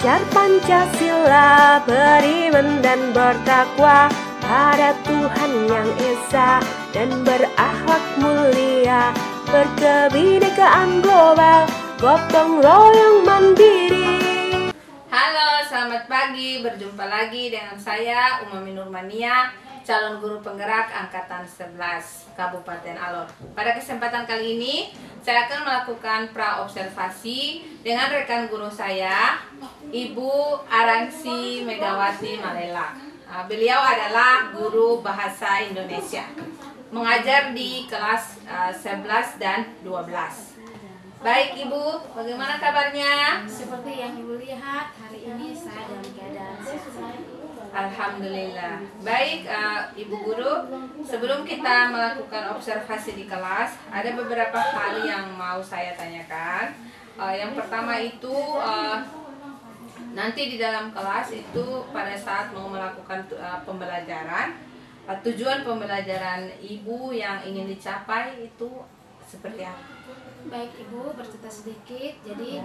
Belajar Pancasila, beriman dan bertakwa pada Tuhan yang Esa, dan berakhlak mulia, berkebinekaan global, gotong royong mandiri. Halo, selamat pagi. Berjumpa lagi dengan saya Umami Nurmania, calon guru penggerak angkatan 11 Kabupaten Alor. Pada kesempatan kali ini saya akan melakukan praobservasi dengan rekan guru saya, Ibu Arangsi Megawati Malela. Beliau adalah guru bahasa Indonesia, mengajar di kelas 11 dan 12. Baik Ibu, bagaimana kabarnya? Seperti yang Ibu lihat, hari ini saya dalam keadaan sehat. Alhamdulillah. Baik Ibu Guru, sebelum kita melakukan observasi di kelas, ada beberapa hal yang mau saya tanyakan. Yang pertama itu nanti di dalam kelas itu pada saat mau melakukan pembelajaran, tujuan pembelajaran Ibu yang ingin dicapai itu seperti apa? Baik Ibu, bercerita sedikit. Jadi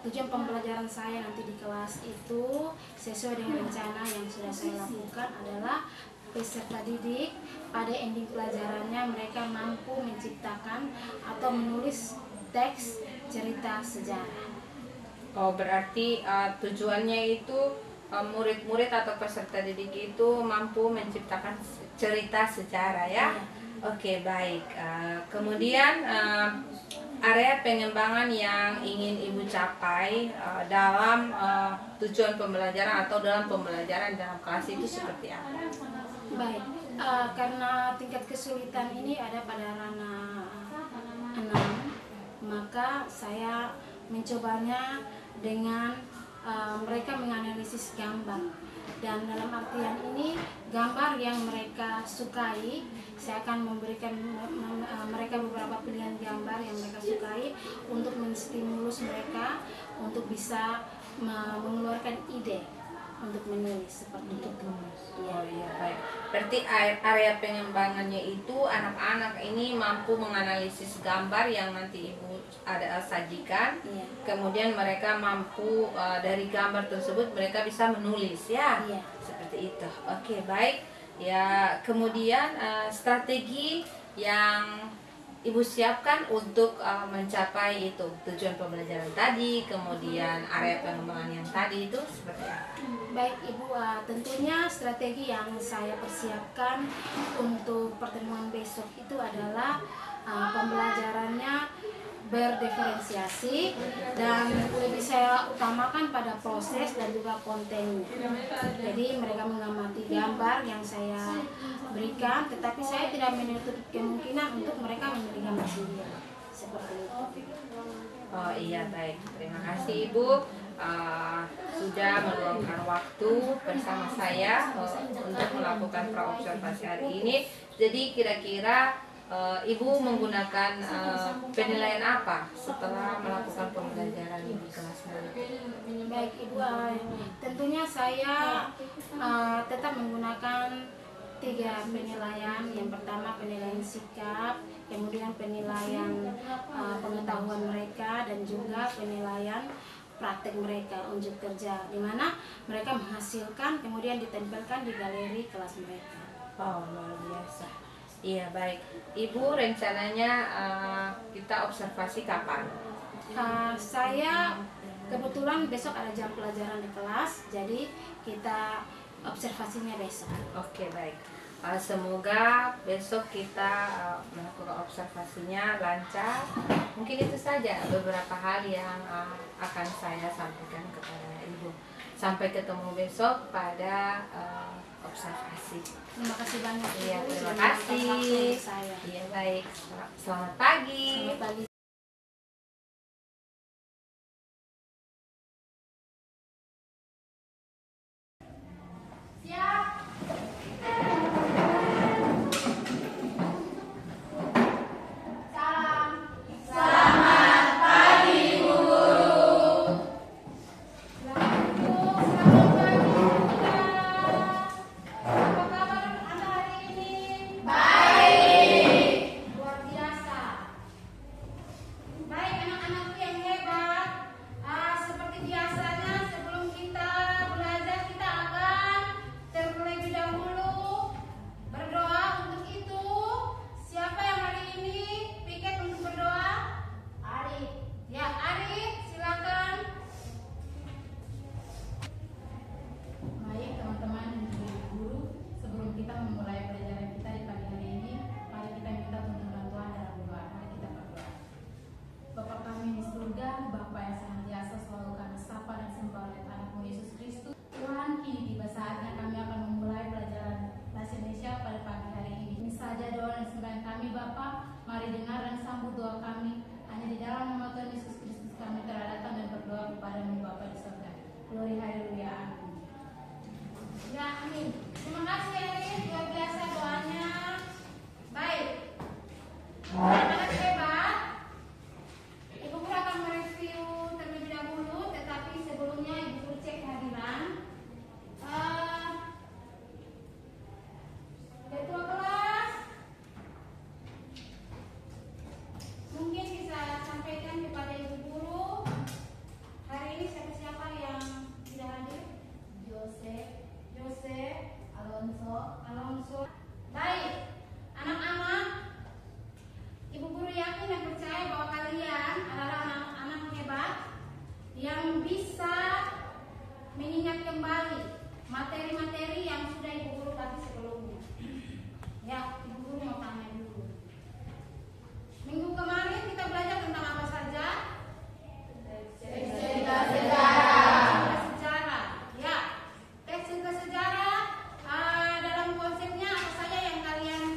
tujuan pembelajaran saya nanti di kelas itu sesuai dengan rencana yang sudah saya lakukan adalah peserta didik pada ending pelajarannya mereka mampu menciptakan atau menulis teks cerita sejarah. Oh, berarti tujuannya itu murid-murid atau peserta didik itu mampu menciptakan cerita sejarah ya? Oke, baik. Kemudian area pengembangan yang ingin Ibu capai dalam tujuan pembelajaran atau dalam pembelajaran dalam kelas itu seperti apa? Baik, karena tingkat kesulitan ini ada pada ranah 6, maka saya mencobanya dengan mereka menganalisis gambar, dan dalam artian ini gambar yang mereka sukai, saya akan memberikan mereka beberapa pilihan gambar yang mereka sukai untuk menstimulus mereka untuk bisa mengeluarkan ide untuk menulis seperti itu. Oh iya, baik. Berarti area pengembangannya itu anak-anak ini mampu menganalisis gambar yang nanti Ibu ada sajikan. Iya. Kemudian mereka mampu dari gambar tersebut mereka bisa menulis ya. Iya. Seperti itu. Oke, baik. Ya, kemudian strategi yang Ibu siapkan untuk mencapai itu tujuan pembelajaran tadi, kemudian area pengembangan yang tadi itu seperti apa? Baik Ibu, tentunya strategi yang saya persiapkan untuk pertemuan besok itu adalah pembelajarannya berdiferensiasi dan lebih saya utamakan pada proses dan juga kontennya. Jadi mereka mengamati gambar yang saya berikan, tetapi saya tidak menutup kemungkinan untuk mereka memilih gambar sendiri. Seperti itu. Oh iya, baik. Terima kasih Ibu sudah meluangkan waktu bersama saya untuk melakukan praobservasi hari ini. Jadi kira-kira Ibu menggunakan penilaian apa setelah melakukan pembelajaran di kelas ini? Baik Ibu, tentunya saya tetap menggunakan 3 penilaian. Yang pertama penilaian sikap, kemudian penilaian pengetahuan mereka, dan juga penilaian praktek mereka, unjuk kerja, di mana mereka menghasilkan kemudian ditempelkan di galeri kelas mereka. Oh, luar biasa. Iya, baik. Ibu rencananya kita observasi kapan? Saya kebetulan besok ada jam pelajaran di kelas, jadi kita observasinya besok. Oke, baik. Semoga besok kita melakukan observasinya lancar. Mungkin itu saja beberapa hal yang akan saya sampaikan kepada Ibu. Sampai ketemu besok pada observasi. Terima kasih banyak. Iya, Ibu, terima sudah kasih. meluangkan waktu untuk saya. Iya, baik. Selamat pagi. Selamat pagi. mari dengar dan sambut doa kami. Hanya di dalam nama Tuhan Yesus Kristus kami telah datang dan berdoa kepada-Mu Bapa di surga. Glory haleluya. Amin. Ya, amin. Terima kasih Erin, luar biasa doanya. Baik. Sangat hebat. Ibu Guru akan mereview terlebih dahulu, tetapi sebelumnya Ibu Guru cek kehadiran. Ketua kelas, mungkin bisa sampaikan kepada Ibu Guru hari ini siapa-siapa yang tidak hadir? Jose, Alonso. Baik, anak-anak, Ibu Guru yakin dan percaya bahwa kalian adalah anak-anak hebat yang bisa mengingat kembali materi-materi yang sudah Ibu Guru kasih sebelumnya. Ya, Ibu Guru mau tanya dulu. Minggu kemarin kita belajar tentang apa saja? Sejarah. Ya, tes cerita sejarah dalam konsepnya apa saja yang kalian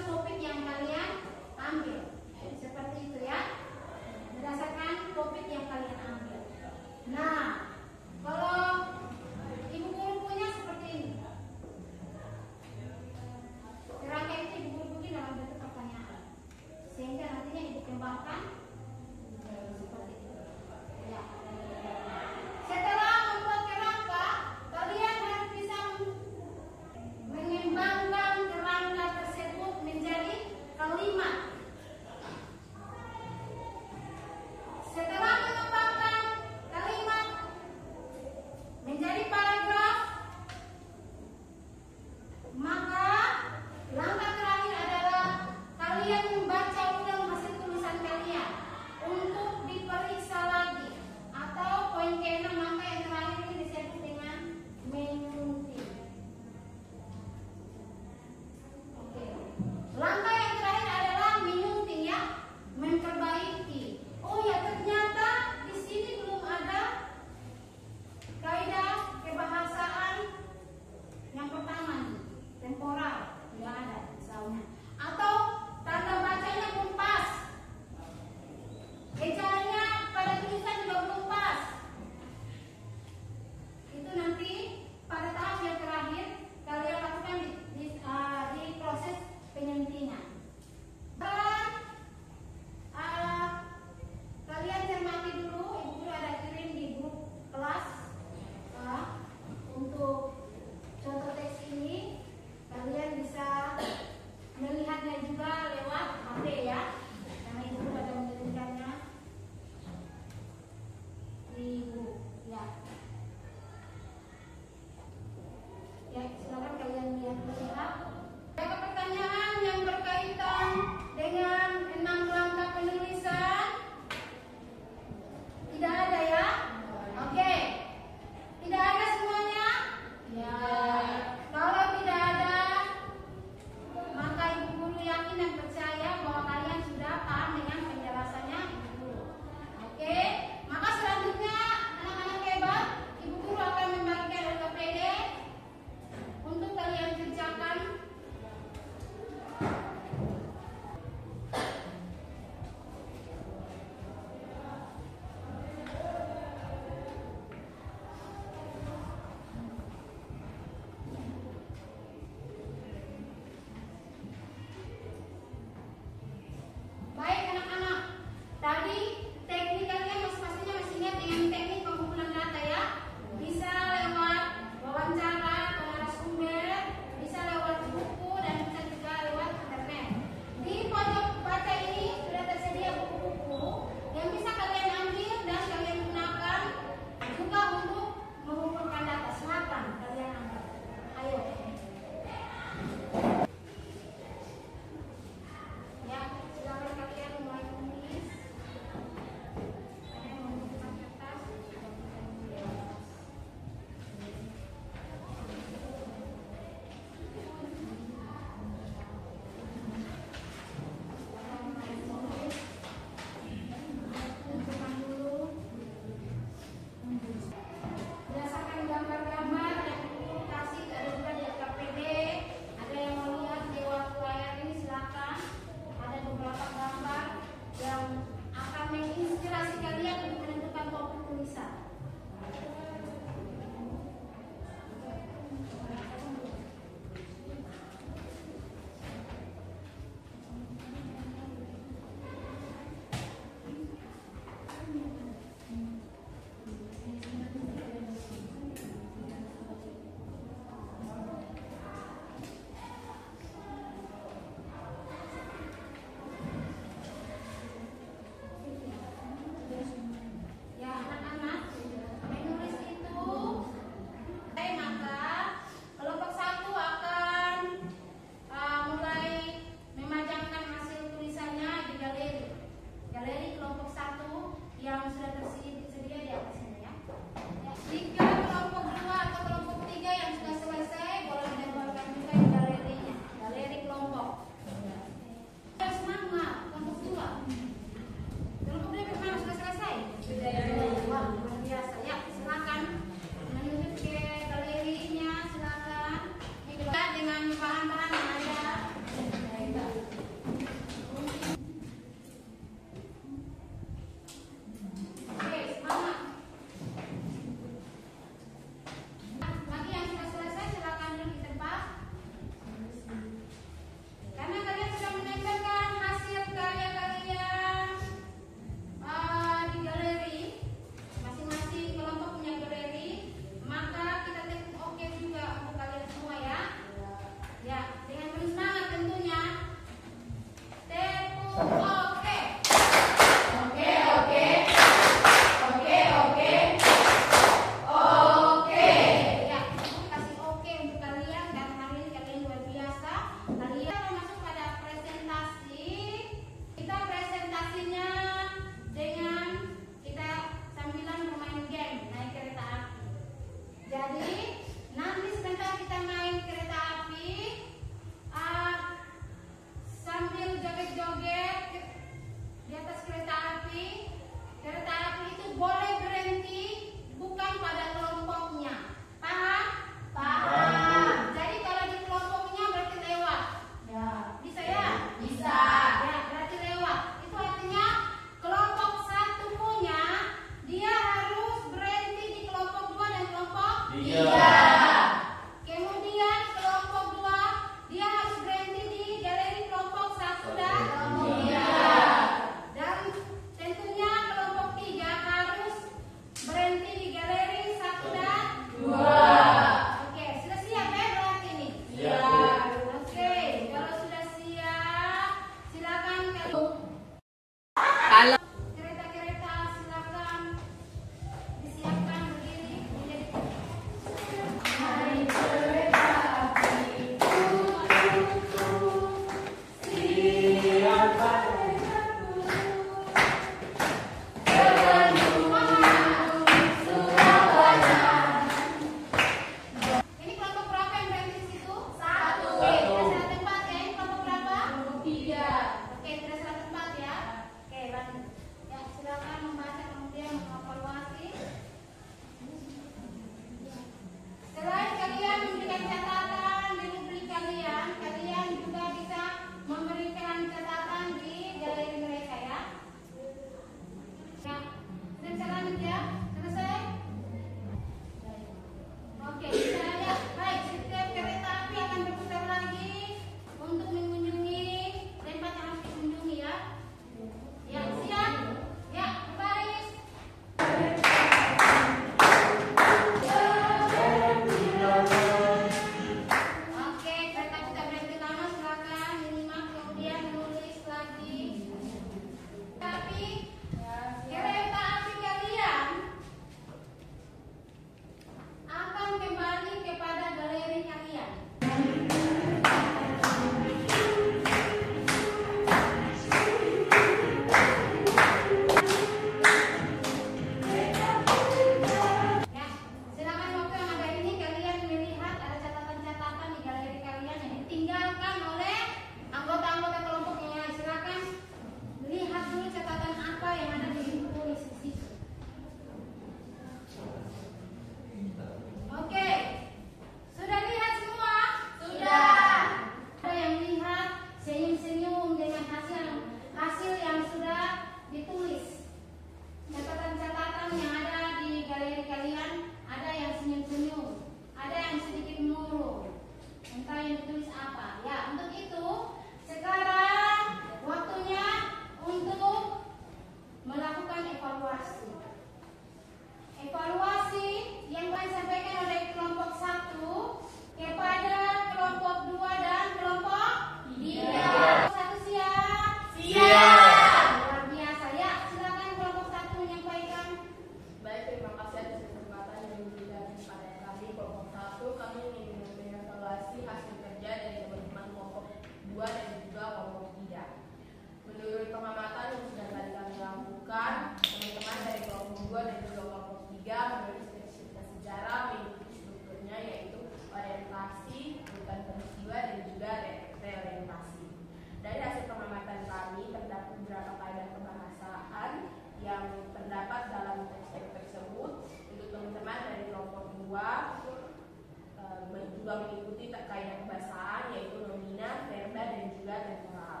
juga mengikuti kaidah kebahasaan yaitu nomina, verba, dan juga temporal.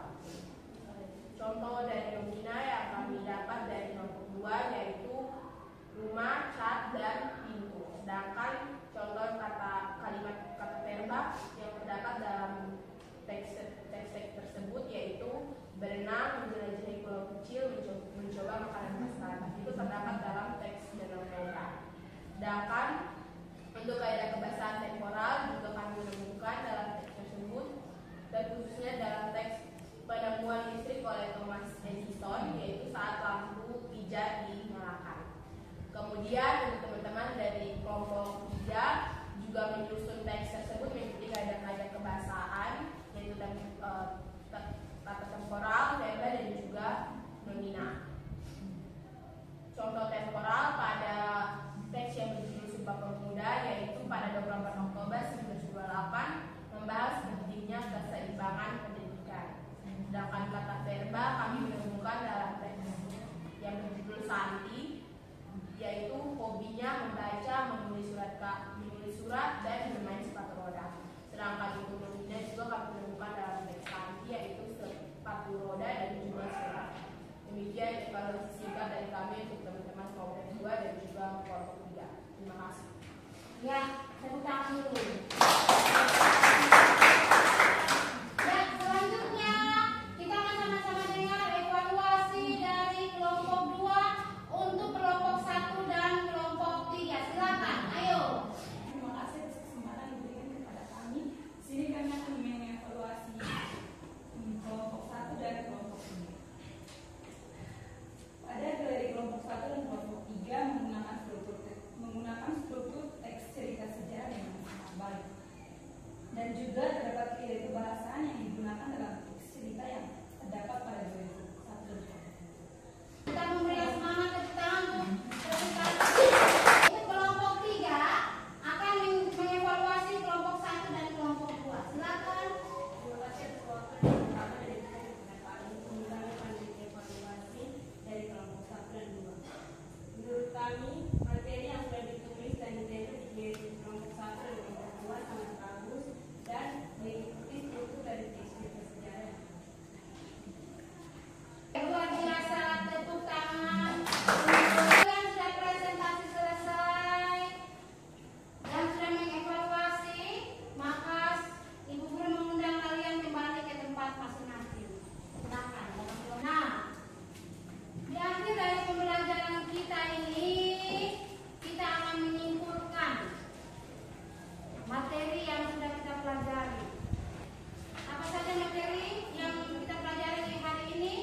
Contoh dari nomina yang kami dapat dari kelompok 2 yaitu rumah, cat, dan pintu. Sedangkan contoh kalimat kata verba yang terdapat dalam teks tersebut yaitu berenang, menjelajahi pulau kecil, mencoba makanan khas. Itu terdapat dalam teks dalam verba. Sedangkan untuk kaidah kebahasaan temporal juga kami menemukan dalam teks tersebut dan khususnya dalam teks penemuan listrik oleh Thomas hobinya membaca, menulis surat dan bermain sepatu roda. Sedangkan untuk Nomina juga kami temukan dalam teks kanji yaitu sepatu roda dan juga surat. Demikian evaluasi singkat dari kami untuk teman-teman kelompok 2 dan juga kelompok 3. Terima kasih. Ya, tepuk tangan dulu. Ya, selanjutnya kita akan sama-sama dengar evaluasi dari kelompok 2 untuk kelompok 1 dan kelompok 3. Silakan, ayo. Terima kasih atas kesempatan diberikan kepada kami. Sini kami akan mengevaluasi kelompok 1 dan kelompok 3. Pada dari kelompok 1 dan kelompok 3 menggunakan struktur teks cerita sejarah yang sangat baik. Dan juga terdapat ide kebahasaan yang digunakan dalam teks cerita yang terdapat pada dua itu. Kita memberi semangat tepuk tangan untuk kelompok 3 akan mengevaluasi kelompok 1 dan kelompok 2. Silakan. Terima kasih atas waktu yang pertama dari Pak ini. Kami akan dievaluasi dari kelompok 1 dan 2. Menurut kami, materi yang sudah ditulis dan detail di kelompok 1 dan kelompok 2 sangat bagus dan mengikuti struktur dari teks cerita sejarah. Luar biasa, tepuk tangan. Kalian sudah presentasi selesai dan sudah mengevaluasi, maka Ibu Guru mengundang kalian kembali ke tempat masing-masing. Silakan. Nah, di akhir dari pembelajaran kita ini, kita akan menyimpulkan materi yang sudah kita pelajari. Apa saja materi yang kita pelajari di hari ini?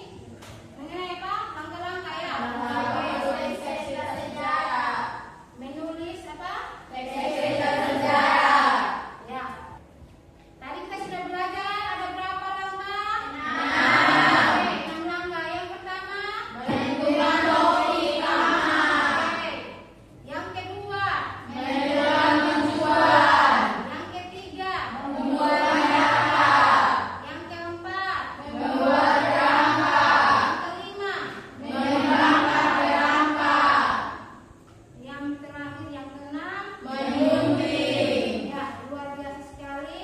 Mengenai apa? Langkah-langkah ya. Menulis teks cerita sejarah. Menulis apa? Teks cerita sejarah. Ya. Tadi kita sudah belajar ada berapa langkah? 6 langkah. Yang pertama, Menentukan topik rekaman. oke. Yang kedua, Menentukan tujuan. yang ketiga, Membuat kerangka. yang keempat, Membuat kerangka. yang kelima, Mengembangkan kerangka. yang terakhir, yang keenam, Menyunting. ya, luar biasa sekali.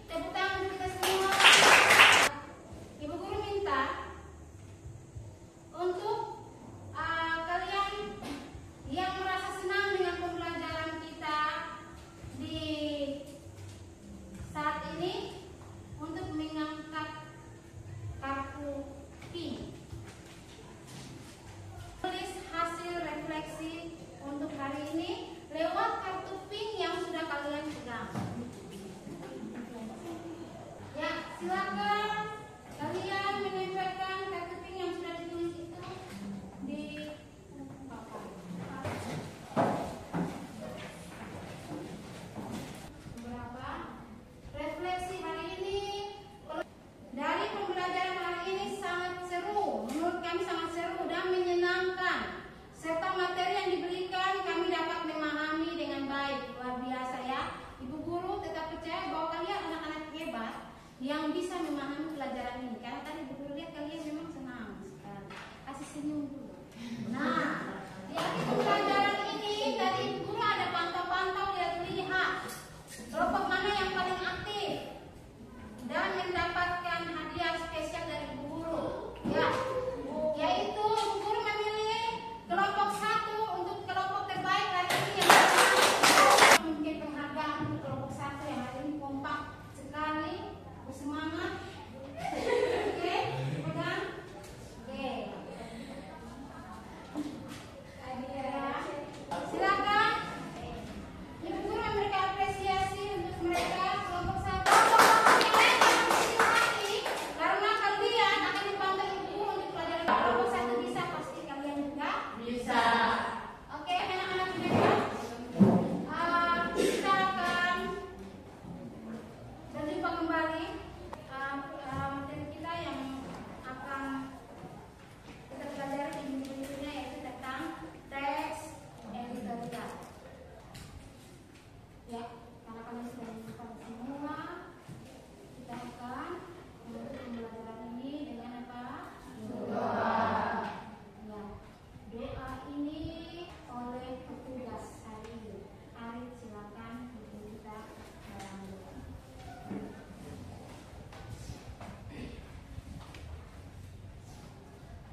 Tepuk tangan untuk kita semua. Ibu Guru minta untuk kalian yang merasa senang dengan pembelajaran kita di saat ini untuk mengangkat kartu pink. Tulis hasil refleksi untuk hari ini lewat kartu pink yang sudah kalian pegang. Ya, silakan kalian menempelkan kartu pink yang sudah ditulis itu di papan. Berapa? Refleksi hari ini dari pembelajaran hari ini sangat seru. Menurut kami sangat seru dan menyenangkan. Serta materi yang diberikan kami dapat memahami dengan baik. Luar biasa ya. Ibu Guru tetap percaya bahwa kalian anak-anak hebat yang bisa memahami pelajaran ini. Karena tadi Ibu Guru lihat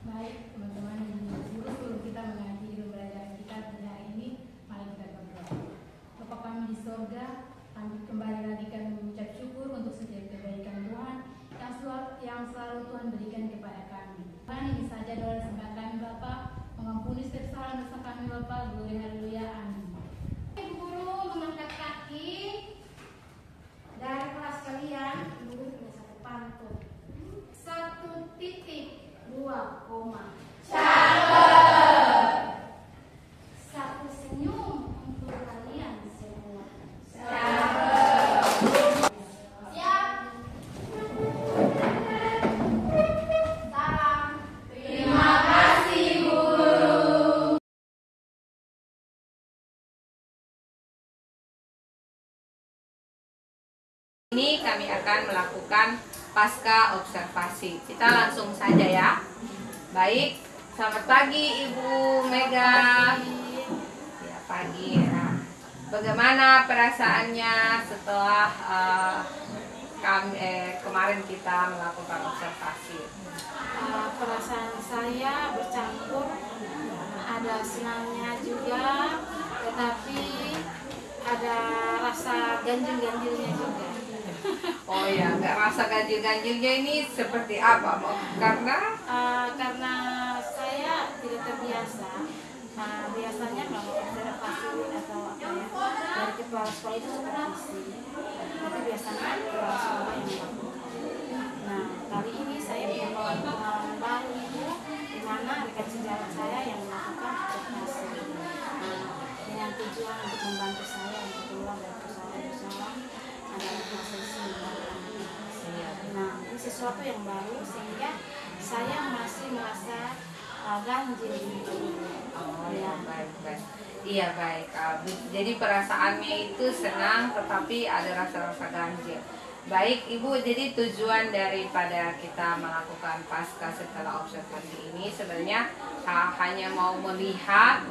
Baik teman-teman dan guru, sebelum kita mengakhiri pembelajaran kita pada hari ini, mari kita berdoa. Bapa kami di sorga, kami kembali lagi kami mengucap syukur untuk setiap kebaikan Tuhan yang selalu Tuhan berikan kepada kami. Tuhan, ini saja doa sembah kami Bapa, mengampuni setiap salah dosa kami Bapa. Gloria haleluya, amin. Guru mengangkat kaki dari kelas kalian, guru punya satu pantun. 1.2 koma. Cakep. Satu senyum untuk kalian semua. Cakep. Siap. Salam. Terima kasih guru. Ini kami akan melakukan pasca observasi. Kita langsung saja ya. Baik, selamat pagi Ibu Mega. Ya, pagi ya. Bagaimana perasaannya setelah kemarin kita melakukan observasi? Perasaan saya bercampur, ada senangnya juga, tetapi ada rasa ganjil-ganjilnya juga. Oh ya, nggak rasa ganjil-ganjilnya ini seperti apa? Karena Saya tidak terbiasa. Biasanya kalau observasi atau apa ya dari kepala sekolah itu supervisi, itu biasanya kepala sekolah yang melakukan. Nah, kali ini saya membawa pengalaman baru itu, di mana rekan sejawat saya yang melakukan observasi. Dengan tujuan untuk membantu saya untuk keluar dari persoalan-persoalan dalam prosesi. Nah, ini sesuatu yang baru sehingga saya masih merasa ganjil gitu. oh ya, baik. Iya baik. Jadi perasaannya itu senang, tetapi ada rasa-rasa ganjil. Baik Ibu, jadi tujuan daripada kita melakukan pasca setelah observasi ini sebenarnya hanya mau melihat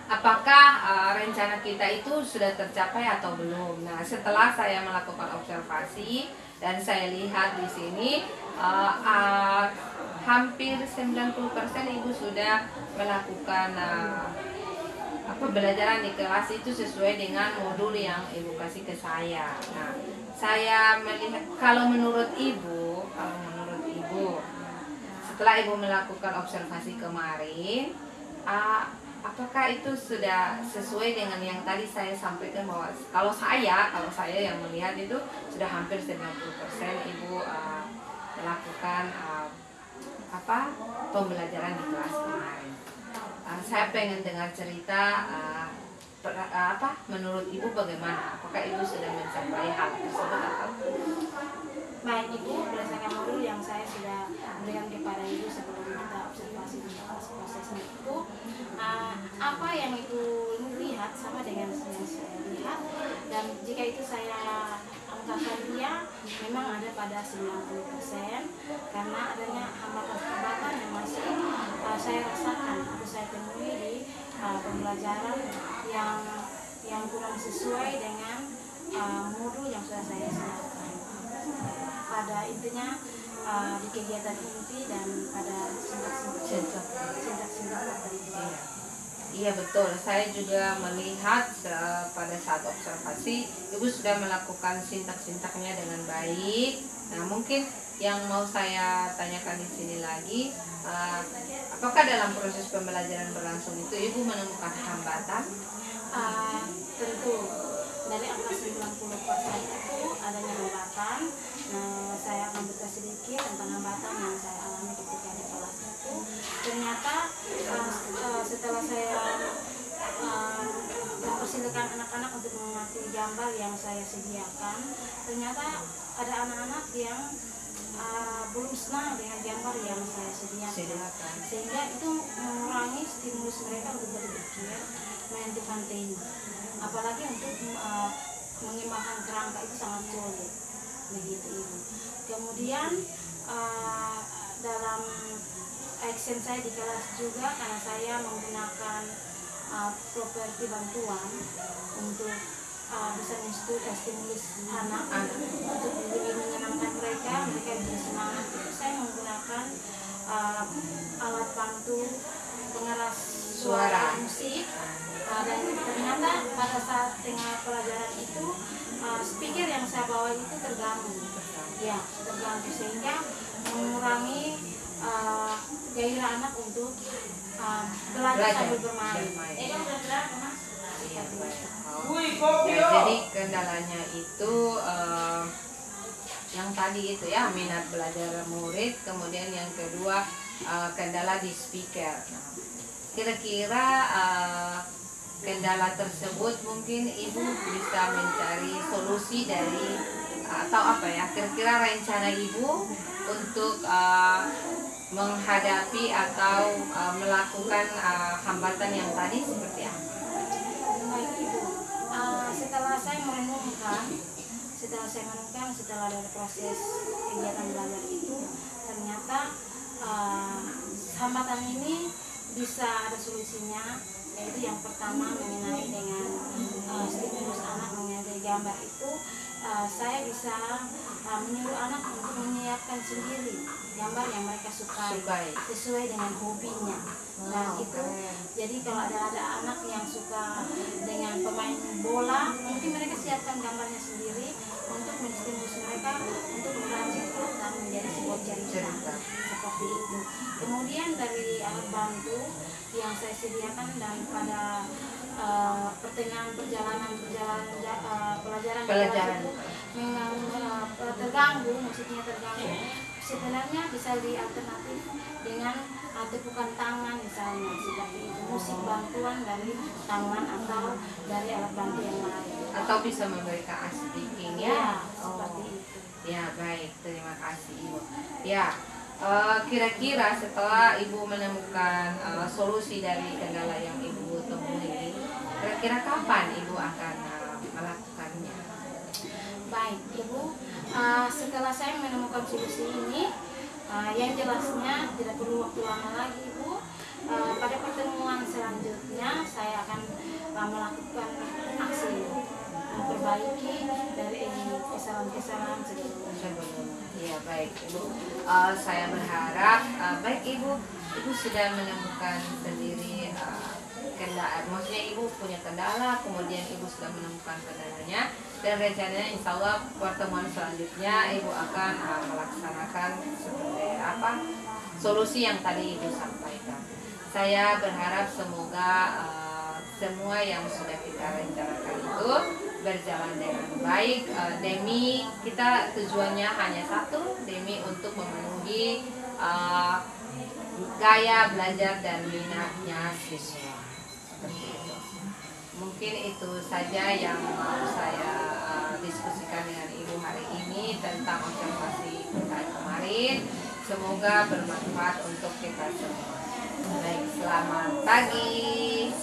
apakah rencana kita itu sudah tercapai atau belum. Nah, setelah saya melakukan observasi dan saya lihat di sini hampir 90% Ibu sudah melakukan pembelajaran di kelas itu sesuai dengan modul yang Ibu kasih ke saya. Nah, saya melihat kalau menurut Ibu setelah Ibu melakukan observasi kemarin, apakah itu sudah sesuai dengan yang tadi saya sampaikan bahwa kalau saya yang melihat itu sudah hampir 90% Ibu melakukan pembelajaran di kelas kemarin. Saya pengen dengar cerita menurut Ibu bagaimana? Apakah Ibu sudah mencapai hal tersebut atau? Baik Ibu, berdasarkan modul yang saya sudah berikan kepada Ibu sebelum kita observasi di prosesnya itu, apa yang Ibu lihat sama dengan yang saya lihat, dan jika itu saya angkakan dia memang ada pada 90% karena adanya hambatan-hambatan yang masih saya rasakan atau saya temui di pembelajaran yang kurang sesuai dengan modul yang sudah saya siapkan. Pada intinya di kegiatan inti dan pada sintak-sintak tadi. Iya betul, saya juga melihat pada saat observasi Ibu sudah melakukan sintak-sintaknya dengan baik. Nah, mungkin yang mau saya tanyakan di sini lagi, apakah dalam proses pembelajaran berlangsung itu Ibu menemukan hambatan? Tentu dari angka 90% itu adanya hambatan. Nah, saya akan bercerita sedikit tentang hambatan yang saya alami ketika di kelas itu. Ternyata setelah saya mempersilahkan anak-anak untuk mengamati gambar yang saya sediakan, ternyata ada anak-anak yang belum senang dengan gambar yang saya sediakan, sehingga itu mengurangi stimulus mereka untuk berpikir menentukan tema, apalagi untuk mengembangkan kerangka itu sangat sulit begitu Ibu. Kemudian dalam action saya di kelas juga, karena saya menggunakan properti bantuan untuk bisa stimulus anak untuk lebih menyenangkan mereka bisa semangat, itu saya menggunakan membantu pengeras suara musik. Dan ternyata pada saat tengah pelajaran itu speaker yang saya bawa itu terganggu, ya terganggu, sehingga mengurangi gairah anak untuk belajar sambil bermain. Ya, jadi kendalanya itu yang tadi itu ya, minat belajar murid, kemudian yang kedua kendala di speaker. Nah, kira-kira kendala tersebut mungkin ibu bisa mencari solusi dari atau apa ya, kira-kira rencana ibu untuk menghadapi atau melakukan hambatan yang tadi seperti apa? Baik Ibu, setelah saya merenungkan, setelah dari proses kegiatan belajar itu, ternyata hambatan ini bisa ada solusinya, yaitu yang pertama mengenai dengan stimulus anak mengenai gambar itu, saya bisa menyuruh anak untuk menyiapkan sendiri gambar yang mereka sukai sesuai dengan hobinya. Nah itu, jadi kalau ada anak yang suka dengan pemain bola, mungkin mereka siapkan gambarnya sendiri untuk menstimulus mereka untuk meracik dan menjadi sebuah cerita seperti itu. Kemudian dari alat bantu yang saya sediakan dan pada pertengahan pelajaran terganggu, musiknya terganggu, sebenarnya bisa dialternatif dengan tepukan tangan misalnya, seperti itu, musik bantuan dari tangan atau dari alat bantu yang lain, atau bisa memberikan speaking ya. Seperti itu. Ya baik, terima kasih Ibu. Ya, kira-kira setelah Ibu menemukan solusi dari kendala yang Ibu temui, kira-kira kapan Ibu akan melakukannya? Baik Ibu, setelah saya menemukan solusi ini, yang jelasnya tidak perlu waktu lama lagi Ibu. Pada pertemuan selanjutnya saya akan melakukan aksi memperbaiki dari kesalahan-kesalahan sebelumnya. Ya baik Ibu, saya berharap baik Ibu sudah menemukan sendiri kendala, maksudnya Ibu punya kendala, kemudian Ibu sudah menemukan kendalanya, dan rencananya insya Allah pertemuan selanjutnya Ibu akan melaksanakan seperti apa solusi yang tadi Ibu sampaikan. Saya berharap semoga semua yang sudah kita rencanakan itu berjalan dengan baik, demi kita tujuannya hanya satu, demi untuk memenuhi gaya belajar dan minatnya siswa. Seperti itu. Mungkin itu saja yang mau saya diskusikan dengan Ibu hari ini tentang observasi kita kemarin. Semoga bermanfaat untuk kita semua. Baik, selamat pagi.